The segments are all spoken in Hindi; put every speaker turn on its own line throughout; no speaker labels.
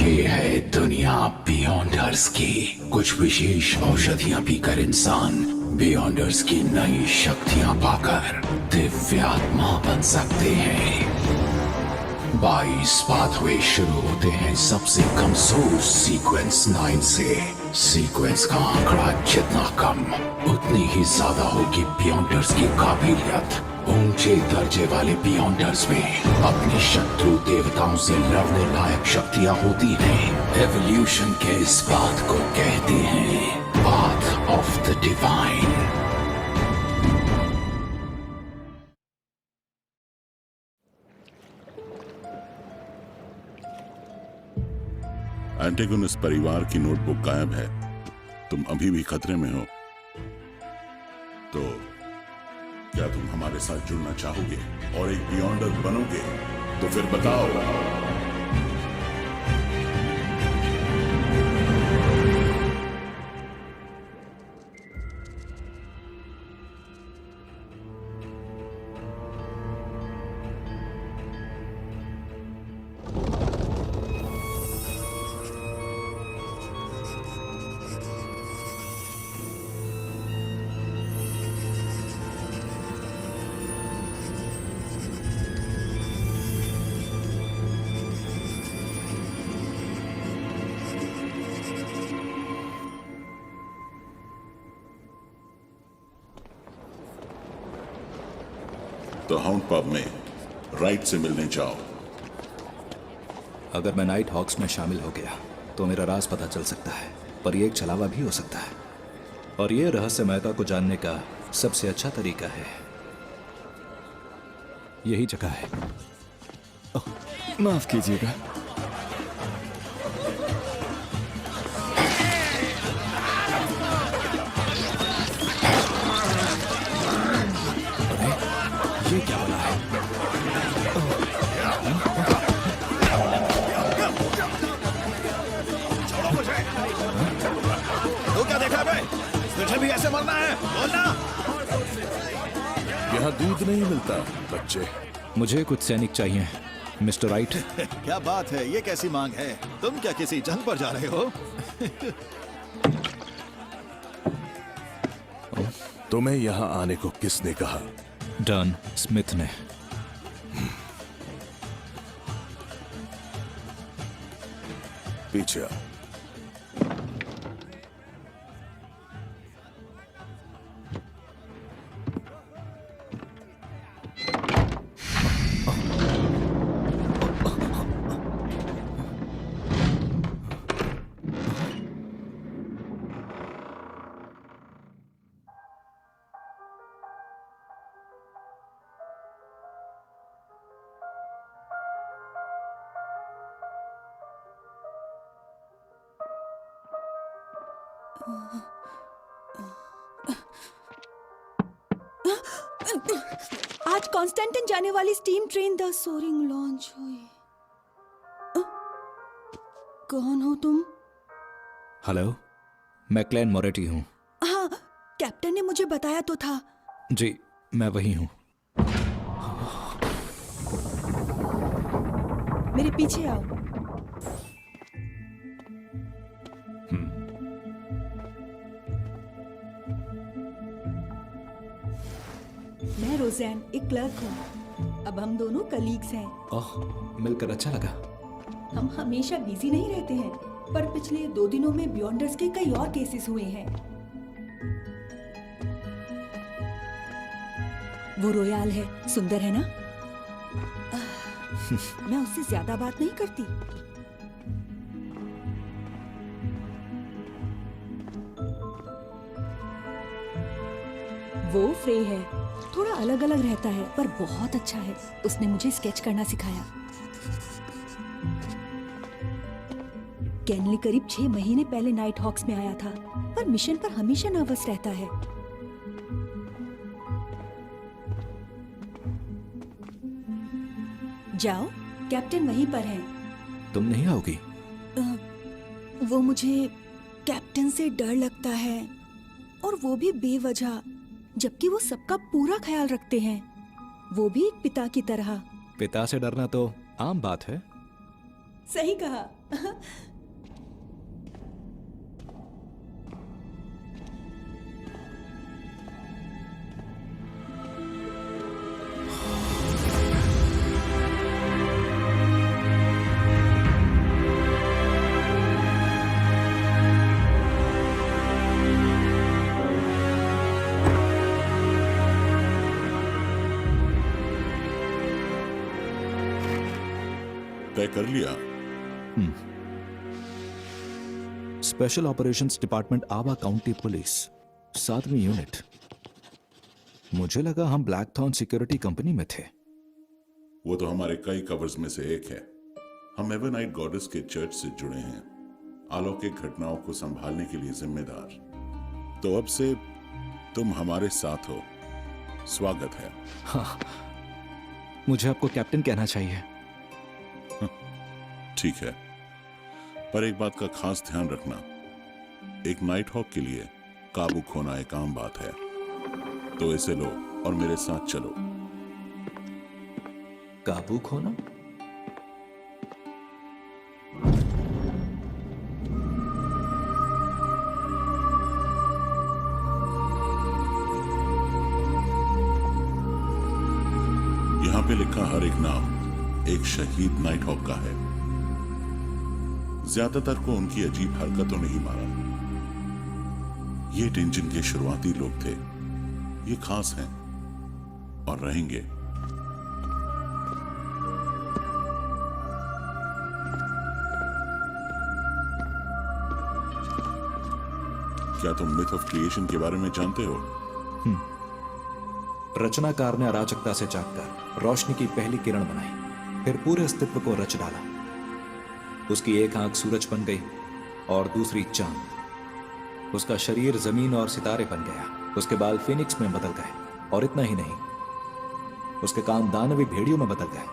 ये है दुनिया बियॉन्डर्स की। कुछ विशेष औषधियां पीकर इंसान बियॉन्डर्स की नई शक्तियां पाकर दिव्यात्मा बन सकते हैं। 22 पाथवे शुरू होते हैं सबसे कमजोर सीक्वेंस 9 से। सीक्वेंस का आंकड़ा जितना कम उतनी ही ज्यादा होगी बियॉन्डर्स की काबिलियत। ऊंचे दर्जे वाले बियॉन्डर्स में अपने शत्रु देवताओं से लड़ने लायक शक्तियां होती हैं। एवोल्यूशन के इस बात को कहते हैं पाथ ऑफ द डिवाइन।
एंटेगोनिस परिवार की नोटबुक गायब है। तुम अभी भी खतरे में हो, तो क्या तुम हमारे साथ जुड़ना चाहोगे और एक बियॉन्डर बनोगे? तो फिर बताओ। तो हाउंड पब में राइट से मिलने जाओ।
अगर मैं नाइट हॉक्स में शामिल हो गया तो मेरा राज पता चल सकता है, पर यह एक छलावा भी हो सकता है। और यह रहस्यमयता को जानने का सबसे अच्छा तरीका है। यही जगह है।
माफ कीजिएगा।
ये क्या बना है?
छोड़ो मुझे। तू क्या देखा बे? तुझे भी ऐसे मरना है? बोलना।
यहाँ दूध नहीं मिलता बच्चे।
मुझे कुछ सैनिक चाहिए, मिस्टर राइट।
क्या बात है, ये कैसी मांग है? तुम क्या किसी जंग पर जा रहे हो?
तुम्हें यहाँ आने को किसने कहा?
डन स्मिथ ने।
पीछे आ।
आज कॉन्स्टेंटिन जाने वाली steam train the soaring launch हुई। कौन हो तुम?
हेलो, मैं क्लैन मोरेटी हूँ।
हाँ, कैप्टन ने मुझे बताया तो था।
जी, मैं वही हूँ।
मेरे पीछे आओ। मैं रोज़ैन, एक क्लर्क हूँ। अब हम दोनों कलीग्स हैं।
ओह, मिलकर अच्छा लगा।
हम हमेशा बिजी नहीं रहते हैं, पर पिछले 2 दिनों में बियॉन्डर्स के कई और केसेस हुए हैं। वो रोयाल है, सुंदर है ना? मैं उससे ज्यादा बात नहीं करती। वो फ्रे है, थोड़ा अलग अलग रहता है पर बहुत अच्छा है। उसने मुझे स्केच करना सिखाया। कैनली करीब 6 महीने पहले नाइट हॉक्स में आया था, पर मिशन पर हमेशा नर्वस रहता है। जाओ, कैप्टन वहीं पर है।
तुम नहीं आओगी?
वो मुझे कैप्टन से डर लगता है, और वो भी बेवजह, जबकि वो सबका पूरा ख्याल रखते हैं। वो भी एक पिता की तरह।
पिता से डरना तो आम बात है।
सही कहा।
तय कर लिया?
स्पेशल ऑपरेशंस डिपार्टमेंट आवा काउंटी पुलिस 7वीं यूनिट। मुझे लगा हम ब्लैकथॉर्न सिक्योरिटी कंपनी में थे।
वो तो हमारे कई कवर्स में से एक है। हम एवनाइट गॉडेस के चर्च से जुड़े हैं, अलौकिक घटनाओं को संभालने के लिए जिम्मेदार। तो अब से तुम हमारे साथ हो। स्वागत है।
हाँ, मुझे आपको कैप्टन कहना चाहिए।
ठीक है, पर एक बात का खास ध्यान रखना, एक नाइट हॉक के लिए काबू खोना एक आम बात है। तो इसे लो और मेरे साथ चलो।
काबू खोना?
यहां पे लिखा हर एक नाम एक शहीद नाइट हॉक का है। ज्यादातर को उनकी अजीब हरकतों ने ही मारा। ये टेंशन के शुरुआती लोग थे। ये खास हैं और रहेंगे। क्या तुम मिथ ऑफ क्रिएशन के बारे में जानते हो?
रचनाकार ने अराजकता से जागकर रोशनी की पहली किरण बनाई, फिर पूरे अस्तित्व को रच डाला। उसकी एक आंख सूरज बन गई और दूसरी चांद। उसका शरीर जमीन और सितारे बन गया। उसके बाल फिनिक्स में बदल गए, और इतना ही नहीं, उसके कान दानवी भेड़ियों में बदल गए।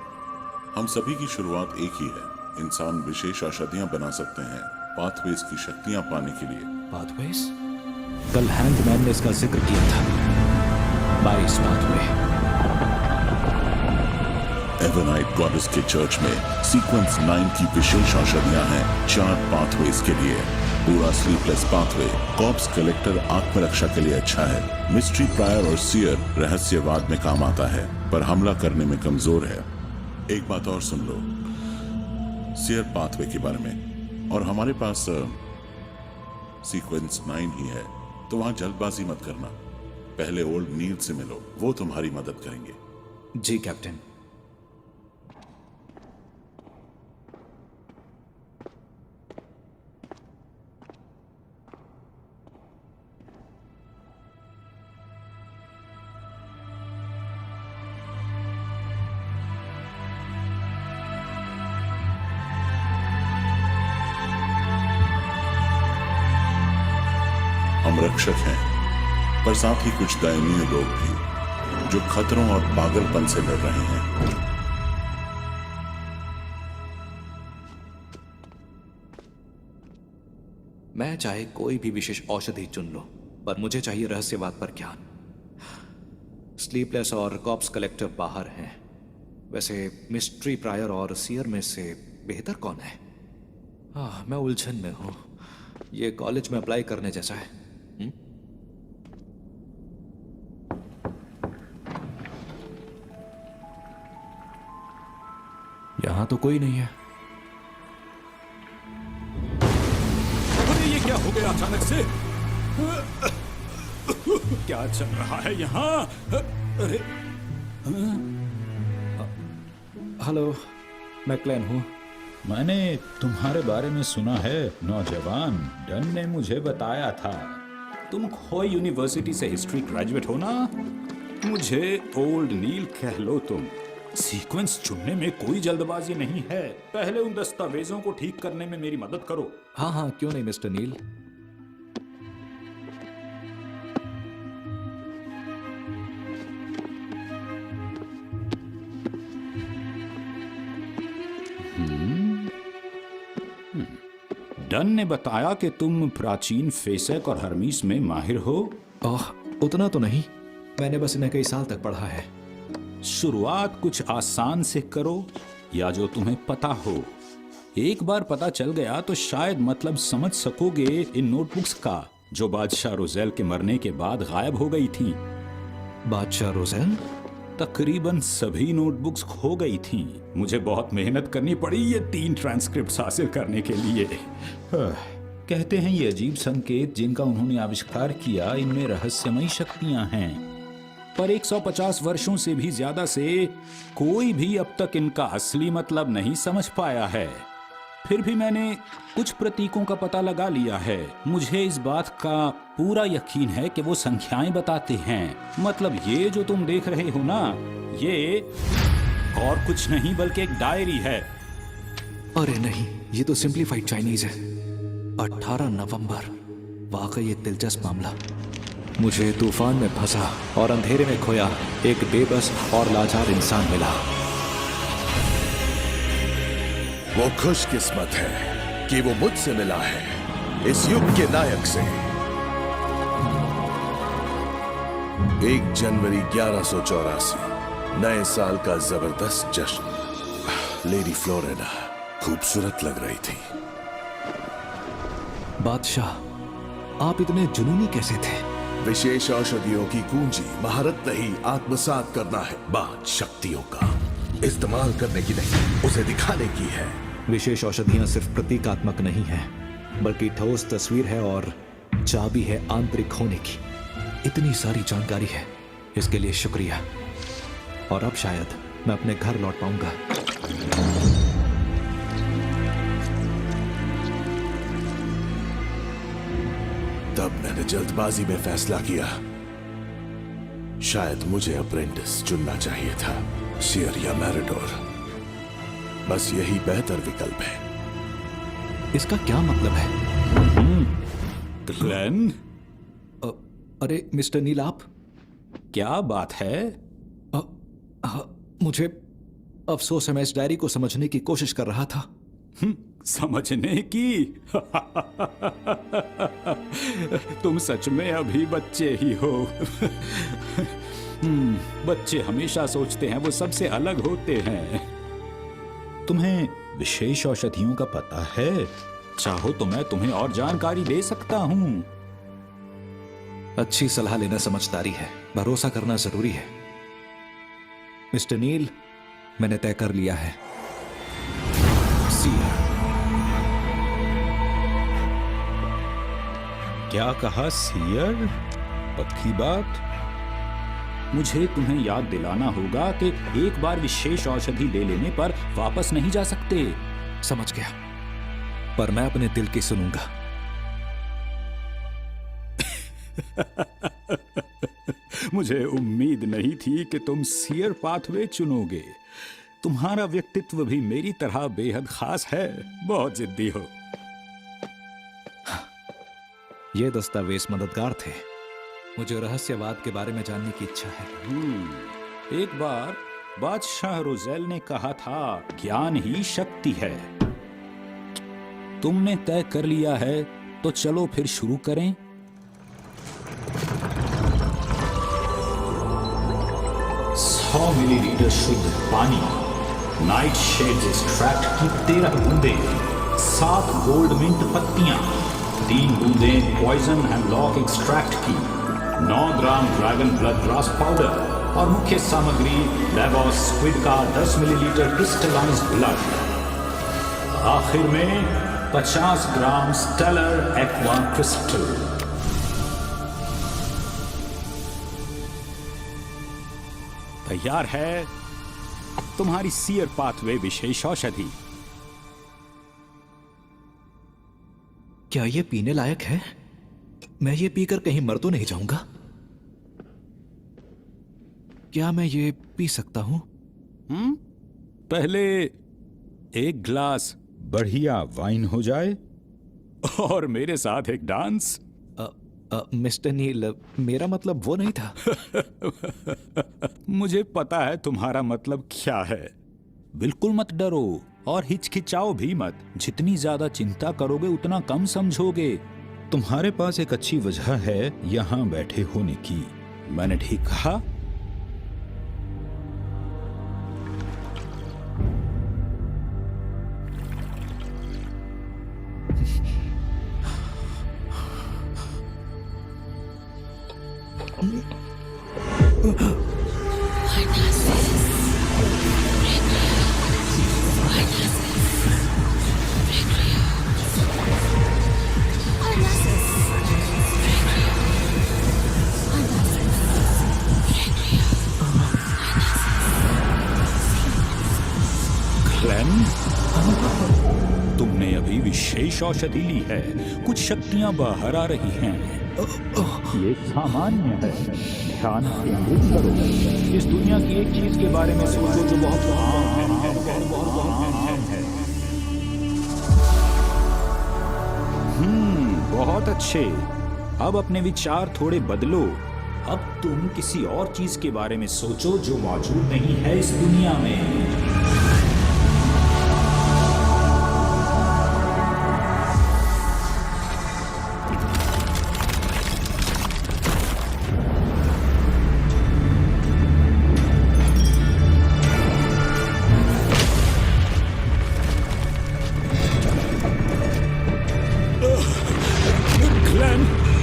हम सभी की शुरुआत एक ही है। इंसान विशेष औषधियां बना सकते हैं पाथवेज की शक्तियां पाने के लिए।
पाथवेज? कल हैंगमैन ने इसका जिक्र किया था। 22 पाथवे।
एवनाइट गॉडेस के चर्च में सीक्वेंस 9 की विशेष औषधियां हैं 4 पाथवेज के लिए। पूरा स्लीपलेस पाथवे कॉप्स कलेक्टर आत्म रक्षा के लिए अच्छा है। मिस्ट्री प्रायर और सियर रहस्यवाद में काम आता है, पर हमला करने में कमजोर है। एक बात और सुन लो सियर पाथवे के बारे में, और हमारे पास सीक्वेंस 9 ही है, तो वहां जल्दबाजी मत करना। पहले ओल्ड नील से मिलो, वो तुम्हारी मदद करेंगे।
जी कैप्टन।
हम रक्षक हैं, पर साथ ही कुछ दयनीय लोग भी, जो खतरों और पागलपन से लड़ रहे हैं।
मैं चाहे कोई भी विशेष औषधि चुन लो, पर मुझे चाहिए रहस्यवाद पर ज्ञान। स्लीपलेस और कॉप्स कलेक्टर बाहर हैं। वैसे मिस्ट्री प्रायर और सियर में से बेहतर कौन है? मैं उलझन में हूं। ये कॉलेज में अप्लाई करने जैसा है। यहां तो कोई नहीं है।
अरे ये क्या हो गया अचानक से? क्या चल रहा है यहाँ? अरे
हेलो, मैं क्लेन हूं।
मैंने तुम्हारे बारे में सुना है नौजवान। डन ने मुझे बताया था।
तुम खोई यूनिवर्सिटी से हिस्ट्री ग्रेजुएट हो ना? मुझे ओल्ड नील कह लो तुम। सीक्वेंस चुनने में कोई जल्दबाजी नहीं है। पहले उन दस्तावेजों को ठीक करने में मेरी मदद करो।
हाँ, क्यों नहीं मिस्टर नील।
डन ने बताया कि तुम प्राचीन फेसक और हर्मीस में माहिर हो।
उतना तो नहीं, मैंने बस इन्हें कई साल तक पढ़ा है।
शुरुआत कुछ आसान से करो, या जो तुम्हें पता हो। एक बार पता चल गया तो शायद मतलब समझ सकोगे इन नोटबुक्स का, जो बादशाह रोजेल के मरने के बाद गायब हो गई थी।
बादशाह रोजेल?
तकरीबन सभी नोटबुक्स खो गई थी। मुझे बहुत मेहनत करनी पड़ी ये 3 ट्रांसक्रिप्ट्स हासिल करने के लिए। कहते हैं ये अजीब संकेत जिनका उन्होंने आविष्कार किया, इनमें रहस्यमयी शक्तियां हैं, पर 150 वर्षों से भी ज्यादा से कोई भी अब तक इनका असली मतलब नहीं समझ पाया है। फिर भी मैंने कुछ प्रतीकों का पता लगा लिया है। मुझे इस बात का पूरा यकीन है कि वो संख्याएं बताते हैं। मतलब ये जो तुम देख रहे हो ना, ये और कुछ नहीं बल्कि एक डायरी है।
अरे नहीं, ये तो सिंप्लीफाइड चाइनीज है। 18 नवंबर, वाकई एक दिलचस्प मामला। मुझे तूफान में फंसा और अंधेरे में खोया एक बेबस और लाचार इंसान मिला।
वो खुशकिस्मत है कि वो मुझसे मिला है, इस युग के नायक से। 1 जनवरी 1184, नए साल का जबरदस्त जश्न। लेडी फ्लोरेना खूबसूरत लग रही थी।
बादशाह, आप इतने जुनूनी कैसे थे?
विशेष औषधियों की कुंजी महारत नहीं, आत्मसात करना है। बात शक्तियों का इस्तेमाल करने की नहीं, उसे दिखाने की है।
विशेष औषधियां सिर्फ प्रतीकात्मक नहीं है, बल्कि ठोस तस्वीर है और चाबी है आंतरिक होने की। इतनी सारी जानकारी है, इसके लिए शुक्रिया। और अब शायद मैं अपने घर लौट पाऊंगा।
तब मैंने जल्दबाजी में फैसला किया, शायद मुझे अप्रेंटिस चुनना चाहिए था, सियर या मैरिडोर। बस यही बेहतर विकल्प है।
इसका क्या मतलब है?
ग्लेन?
अरे मिस्टर नील, आप?
क्या बात है?
मुझे अफसोस है, मैं इस डायरी को समझने की कोशिश कर रहा था।
समझने की? तुम सच में अभी बच्चे ही हो। बच्चे हमेशा सोचते हैं वो सबसे अलग होते हैं। तुम्हें विशेष औषधियों का पता है? चाहो तो मैं तुम्हें और जानकारी दे सकता हूं।
अच्छी सलाह लेना समझदारी है, भरोसा करना जरूरी है। मिस्टर नील, मैंने तय कर लिया है। सियर।
क्या कहा सियर? पक्की बात? मुझे तुम्हें याद दिलाना होगा कि एक बार विशेष औषधि ले लेने पर वापस नहीं जा सकते।
समझ गया, पर मैं अपने दिल की सुनूंगा।
मुझे उम्मीद नहीं थी कि तुम सियर पाथवे चुनोगे। तुम्हारा व्यक्तित्व भी मेरी तरह बेहद खास है। बहुत जिद्दी हो।
ये दस्तावेज मददगार थे। मुझे रहस्यवाद के बारे में जानने की इच्छा है।
एक बार बादशाह रोजेल ने कहा था, ज्ञान ही शक्ति है। तुमने तय कर लिया है तो चलो फिर शुरू करें। सौ मिलीलीटर शुद्ध पानी, नाइट शेड एक्सट्रैक्ट की 13 बूंदें, 7 गोल्ड मिंट पत्तियां, 3 बूंदें पॉइजन हेमलॉक एक्सट्रैक्ट की, 9 ग्राम ड्रैगन ब्लड ग्रास पाउडर और मुख्य सामग्री लेबोस स्क्विड का 10 मिलीलीटर क्रिस्टलाइज्ड ब्लड। आखिर में 50 ग्राम स्टेलर एक्वा क्रिस्टल। तैयार है तुम्हारी सियर पाथवे विशेष औषधि।
क्या ये पीने लायक है? मैं ये पीकर कहीं मर तो नहीं जाऊंगा? क्या मैं ये पी सकता हूं?
पहले एक ग्लास बढ़िया वाइन हो जाए और मेरे साथ एक डांस।
मिस्टर नील, मेरा मतलब वो नहीं था।
मुझे पता है तुम्हारा मतलब क्या है। बिल्कुल मत डरो और हिचकिचाओ भी मत। जितनी ज्यादा चिंता करोगे उतना कम समझोगे। तुम्हारे पास एक अच्छी वजह है यहां बैठे होने की। मैंने ठीक कहा? क्लेम, तुमने अभी विशेष औषधि ली है। कुछ शक्तियां बाहर आ रही हैं। ये सामान्य है। ध्यान केंद्रित करो। इस दुनिया की एक चीज के बारे में सोचो जो बहुत आम है। बहुत अच्छे। अब अपने विचार थोड़े बदलो। अब तुम किसी और चीज के बारे में सोचो जो मौजूद नहीं है इस दुनिया में।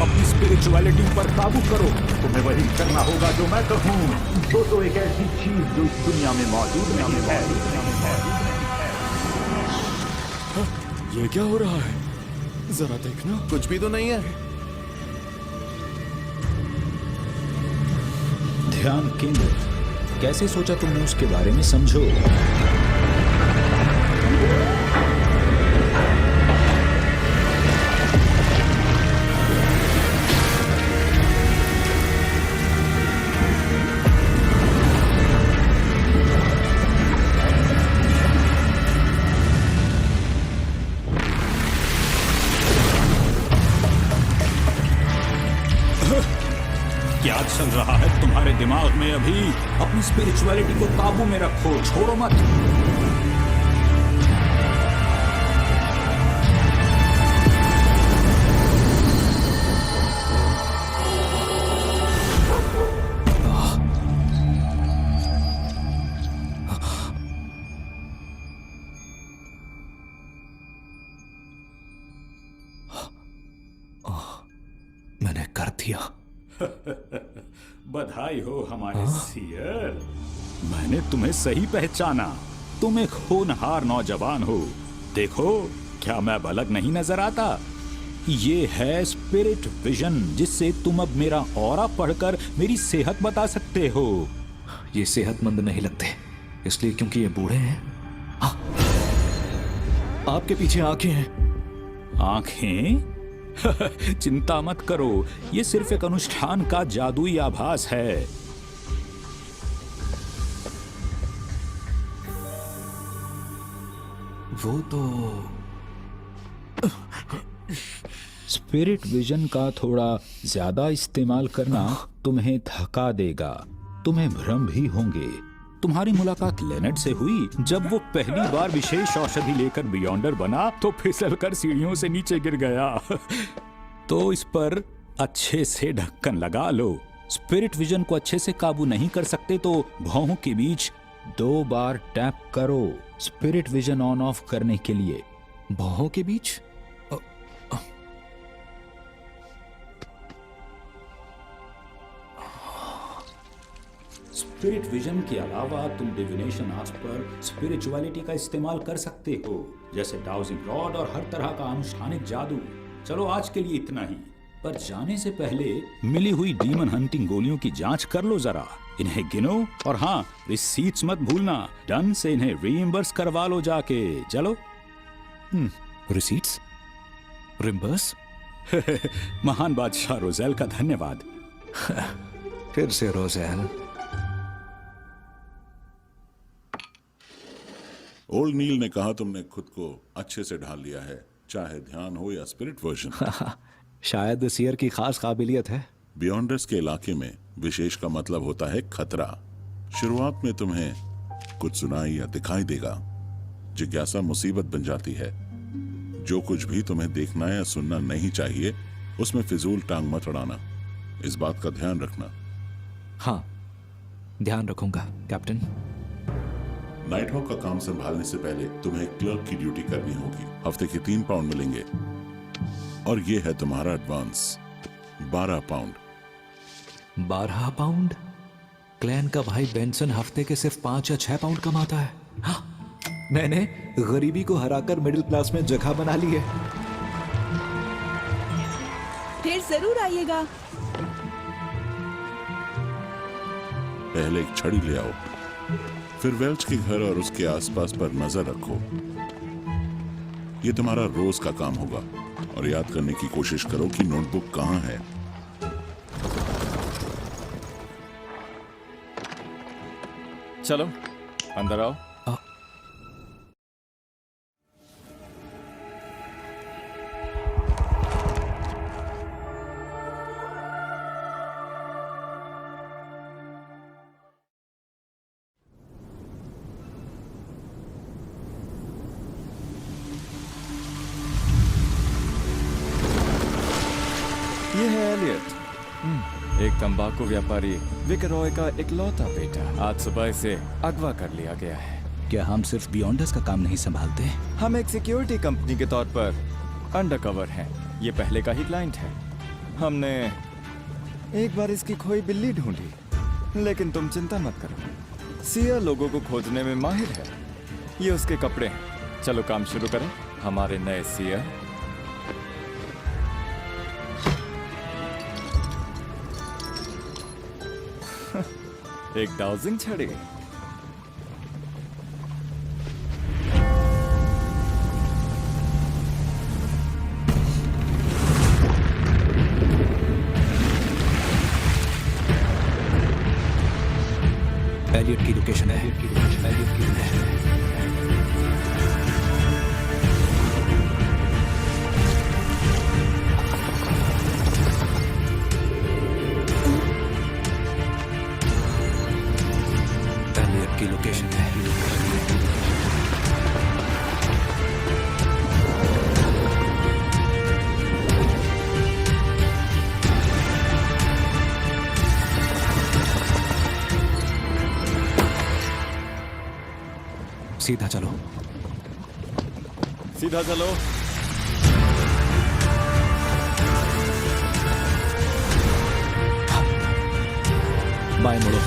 अपनी स्पिरिचुअलिटी पर काबू करो। तुम्हें वही करना होगा जो मैं कहूँ। तो एक ऐसी चीज जो इस दुनिया में मौजूद नहीं है।
ये क्या हो रहा है? जरा देखना।
कुछ भी तो नहीं है।
ध्यान केंद्रित। कैसे सोचा तुमने उसके बारे में समझो।
क्या चल रहा है तुम्हारे दिमाग में अभी? अपनी स्पिरिचुअलिटी को काबू में रखो, छोड़ो मत।
मैंने कर दिया।
बधाई हो हमारे सियर। मैंने तुम्हें सही पहचाना। तुम एक होनहार नौजवान हो। देखो, क्या मैं अलग नहीं नजर आता? ये है स्पिरिट विजन, जिससे तुम अब मेरा ऑरा पढ़कर मेरी सेहत बता सकते हो।
ये सेहतमंद नहीं लगते, इसलिए क्योंकि ये बूढ़े हैं। आपके पीछे आंखें हैं।
आंखें? चिंता मत करो, ये सिर्फ एक अनुष्ठान का जादुई आभास है।
वो तो
स्पिरिट विजन का थोड़ा ज्यादा इस्तेमाल करना तुम्हें थका देगा। तुम्हें भ्रम भी होंगे। तुम्हारी मुलाकात लेनेट से हुई जब वो पहली बार विशेष औषधि लेकर बियॉन्डर बना तो फिसलकर सीढ़ियों से नीचे गिर गया। तो इस पर अच्छे से ढक्कन लगा लो। स्पिरिट विजन को अच्छे से काबू नहीं कर सकते तो भौहों के बीच 2 बार टैप करो स्पिरिट विजन ऑन ऑफ करने के लिए।
भौहों के बीच?
स्पिरिट विजन के अलावा तुम डिविनेशन आस्क पर स्पिरिचुअलिटी का इस्तेमाल कर सकते हो, जैसे डाउजिंग रॉड और हर तरह का अनुष्ठानिक जादू। चलो आज के लिए इतना ही, पर जाने से पहले मिली हुई डीमन हंटिंग गोलियों की जांच कर लो जरा। इन्हें गिनो और हाँ, रिसीट्स मत भूलना। डन से इन्हें रीइंबर्स करवा लो जाके। चलो।
रिसीट्स? रिम्बर्स?
महान बादशाह रोजेल का धन्यवाद।
फिर से रोजेल।
ओल्ड नील ने कहा तुमने खुद को अच्छे से ढाल लिया है, चाहे ध्यान हो या स्पिरिट वर्जन।
शायद सियर की खास काबिलियत है।
बियॉन्डर्स के इलाके में विशेष का मतलब होता है खतरा। शुरुआत में तुम्हें कुछ सुनाई या दिखाई देगा। जिज्ञासा मुसीबत बन जाती है। जो कुछ भी तुम्हें देखना या सुनना नहीं चाहिए उसमें फिजूल टांग मत अड़ाना। इस बात का ध्यान रखना।
हाँ, ध्यान रखूंगा कैप्टन।
नाइट हॉक का काम संभालने से पहले तुम्हें क्लर्क की ड्यूटी करनी होगी। हफ्ते के 3 पाउंड मिलेंगे और ये है तुम्हारा एडवांस 12 पाउंड।
12 पाउंड? क्लैन का भाई बेंसन हफ्ते के सिर्फ 5 या 6 पाउंड कमाता है। हाँ, मैंने गरीबी को हराकर मिडिल क्लास में जगह बना ली है।
फिर जरूर आइएगा।
पहले एक छड़ी ले आओ, फिर वेल्च के घर और उसके आसपास पर नजर रखो। ये तुम्हारा रोज का काम होगा और याद करने की कोशिश करो कि नोटबुक कहां है।
चलो अंदर आओ। ये है एलियट, एक तंबाकू व्यापारी विकरॉय का इकलौता बेटा। आज सुबह इसे अगवा कर लिया गया है।
क्या हम सिर्फ बियॉन्डर्स का काम नहीं संभालते?
हम एक सिक्योरिटी कंपनी के तौर पर अंडरकवर हैं। ये पहले का ही क्लाइंट है। हमने एक बार इसकी खोई बिल्ली ढूंढी, लेकिन तुम चिंता मत करो, सिया लोगों को खोजने में माहिर है। ये उसके कपड़े हैं। चलो काम शुरू करें। हमारे नए सिया एक डाउजिंग छड़ी।
एलियट की लोकेशन है। एलियट की लोकेशन है। सीधा चलो।
सीधा चलो।
बाएं मुड़ो,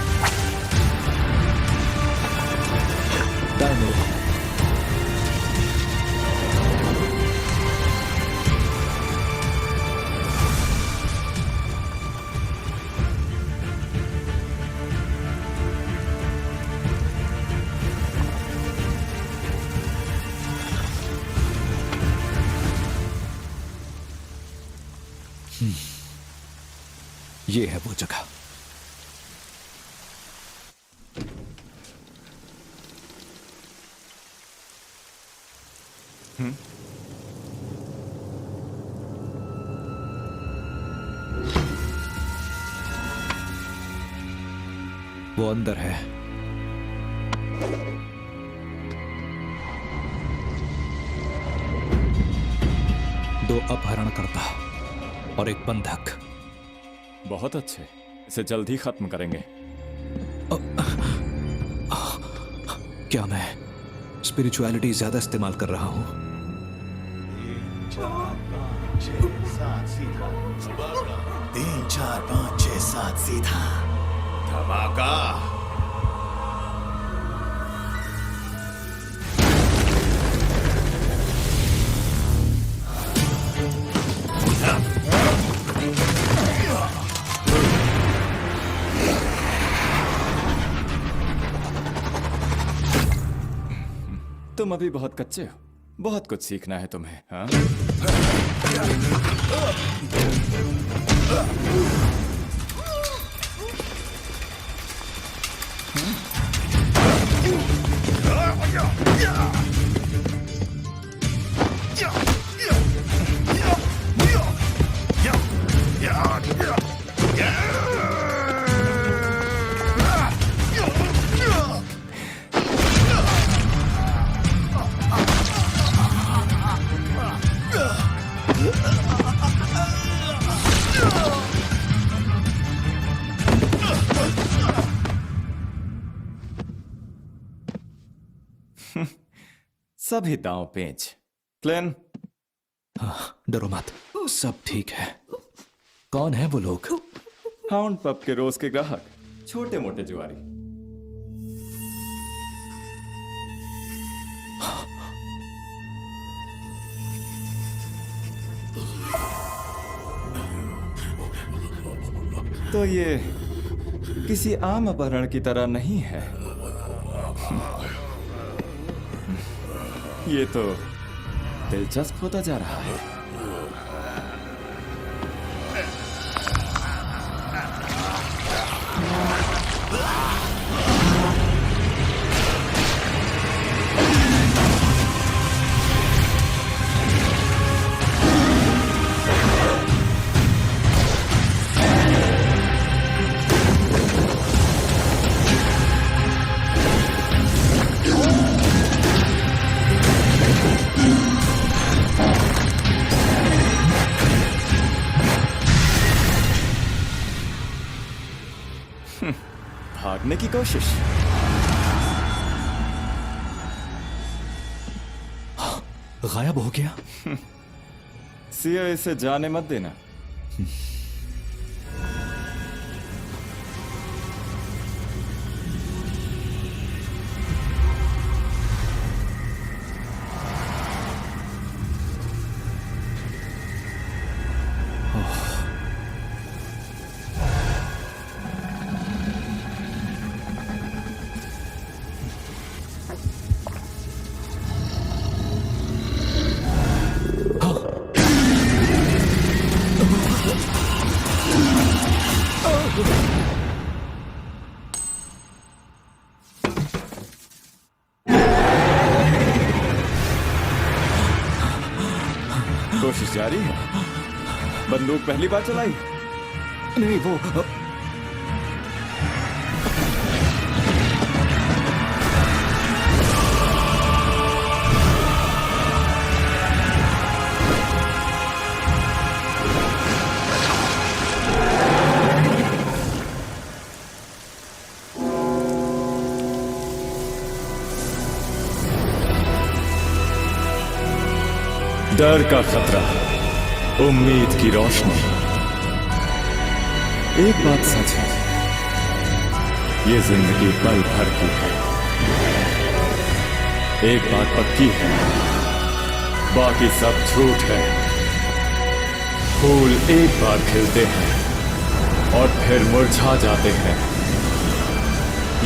दाएं मुड़ो। ये है वो जगह। वो अंदर है। दो अपहरणकर्ता और एक बंधक।
बहुत अच्छे, इसे जल्द ही खत्म करेंगे।
क्या मैं स्पिरिचुअलिटी ज्यादा इस्तेमाल कर रहा हूं?
3 4 5 6 7 सीधा धमाका।
तुम अभी बहुत कच्चे हो, बहुत कुछ सीखना है तुम्हें। हाँ? सभी दांव पेंच। क्लेन,
डरो मत, सब ठीक है। कौन है वो लोग?
हाउंड पब के रोज के ग्राहक, छोटे मोटे जुआरी। तो ये किसी आम अपहरण की तरह नहीं है। ये तो दिलचस्प होता जा रहा है। भागने की कोशिश।
गायब हो गया।
सिया, इसे जाने मत देना। कोशिश जारी है। बंदूक पहली बार चलाई?
नहीं, वो
डर का खतरा, उम्मीद की रोशनी। एक बात सच है, ये जिंदगी पल भर की है। एक बात पक्की है, बाकी सब झूठ है। फूल एक बार खिलते हैं और फिर मुरझा जाते हैं।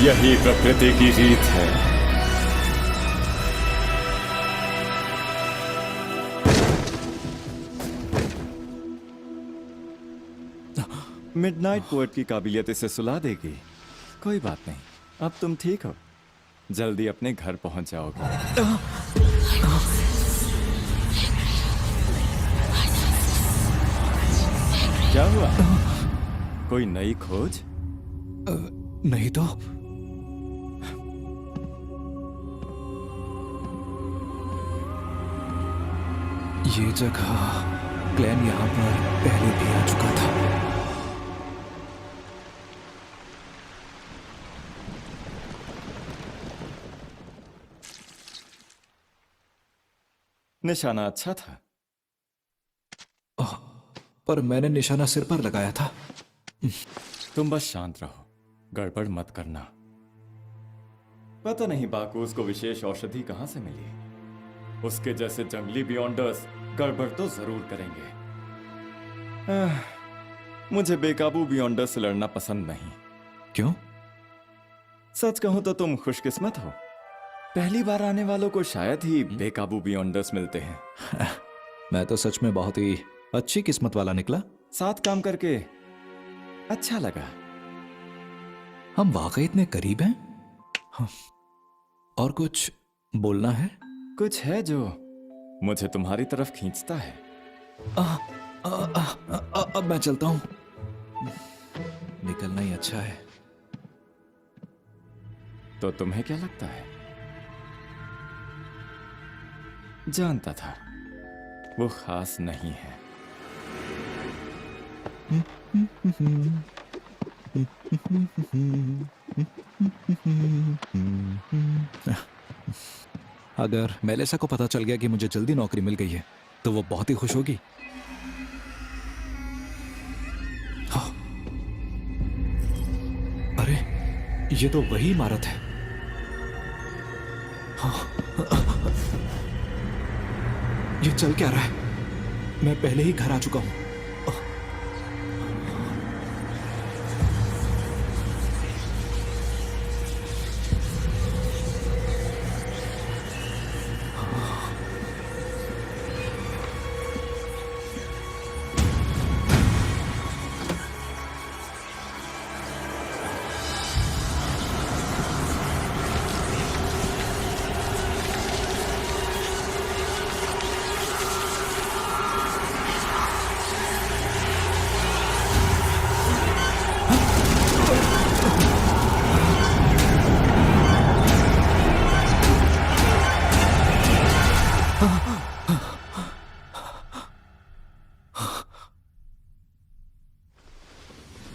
यही प्रकृति की रीत है। मिडनाइट पोएट की काबिलियत इसे सुला देगी। कोई बात नहीं, अब तुम ठीक हो, जल्दी अपने घर पहुंच जाओगे। क्या हुआ? कोई नई खोज?
नहीं तो। ये जगह ग्लेन यहां पर पहले भी आ चुका था।
निशाना अच्छा था,
पर मैंने निशाना सिर पर लगाया था।
तुम बस शांत रहो, गड़बड़ मत करना। पता नहीं बाकूस को विशेष औषधि कहां से मिली। उसके जैसे जंगली बियॉन्डर्स गड़बड़ तो जरूर करेंगे। मुझे बेकाबू बियॉन्डर से लड़ना पसंद नहीं।
क्यों?
सच कहूं तो तुम खुशकिस्मत हो। पहली बार आने वालों को शायद ही बेकाबू बियॉन्डर्स मिलते हैं।
मैं तो सच में बहुत ही अच्छी किस्मत वाला निकला।
साथ काम करके अच्छा लगा।
हम वाकई इतने करीब हैं। हाँ। और कुछ बोलना है?
कुछ है जो मुझे तुम्हारी तरफ खींचता है।
अब मैं चलता हूं। निकलना ही अच्छा है।
तो तुम्हें क्या लगता है? जानता था वो खास नहीं है।
अगर मेलेसा को पता चल गया कि मुझे जल्दी नौकरी मिल गई है तो वो बहुत ही खुश होगी। ये तो वही इमारत है। ये चल क्या रहा है? मैं पहले ही घर आ चुका हूं।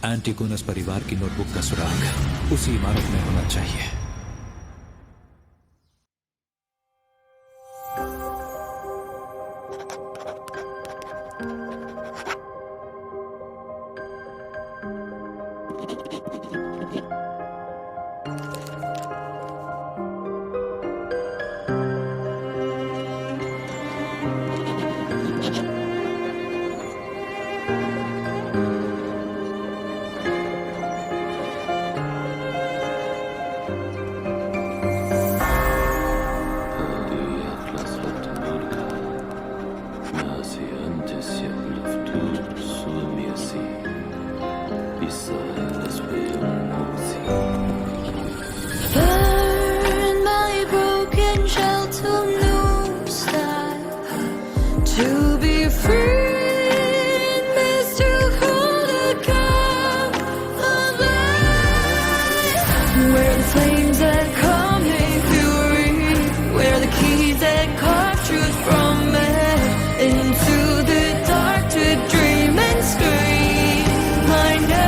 एंटिगोनस परिवार की नोटबुक का सुराग उसी इमारत में होना चाहिए।
Burn my broken shell to new style. To be free means to hold a cup of light. Where the flames that come in fury, where the keys that carve truth from it into the dark to dream and scream. My name.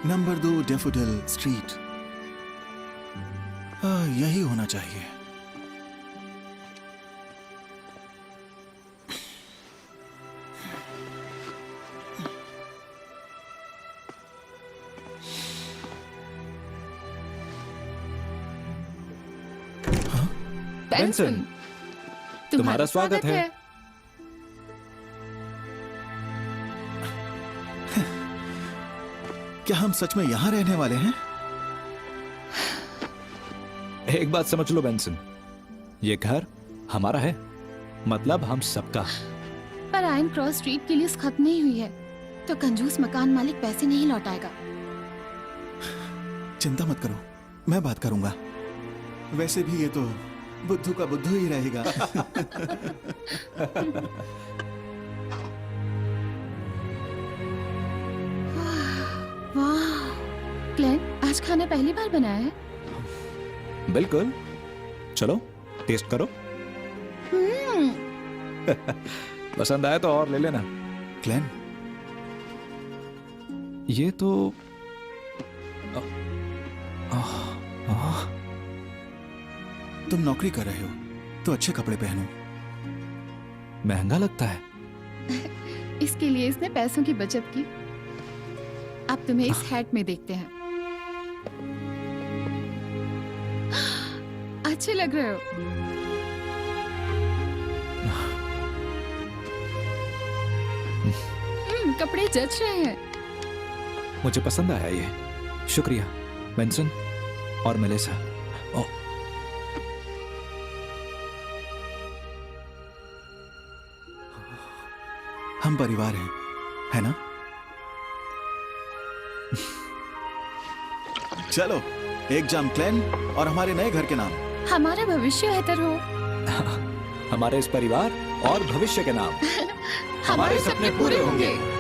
Number 2 daffodil street. यही होना चाहिए।
बेंसन, तुम्हारा स्वागत है।
क्या हम सच में यहाँ रहने वाले हैं?
एक बात समझ लो बेंसन, ये घर हमारा है, मतलब हम सबका।
पर आयन क्रॉस स्ट्रीट की लीज खत्म नहीं हुई है, तो कंजूस मकान मालिक पैसे नहीं लौटाएगा।
चिंता मत करो, मैं बात करूंगा। वैसे भी ये तो बुद्धू का बुद्धू ही रहेगा।
वाह, क्लेन, आज खाना पहली बार बनाया है?
बिल्कुल, चलो टेस्ट करो। पसंद आया तो और ले लेना।
क्लेन,
ये तो
तुम नौकरी कर रहे हो तो अच्छे कपड़े पहनो।
महंगा लगता है।
इसके लिए इसने पैसों की बचत की। अब तुम्हें इस हैट में देखते हैं। अच्छे लग रहे हो। कपड़े जच रहे हैं।
मुझे पसंद आया ये, शुक्रिया। बेंसन और मेलिसा। ओ,
हम परिवार हैं, है ना? चलो, एक जाम क्लेन और हमारे नए घर के नाम।
हमारा भविष्य बेहतर हो।
हमारे इस परिवार और भविष्य के नाम
हमारे सपने पूरे होंगे।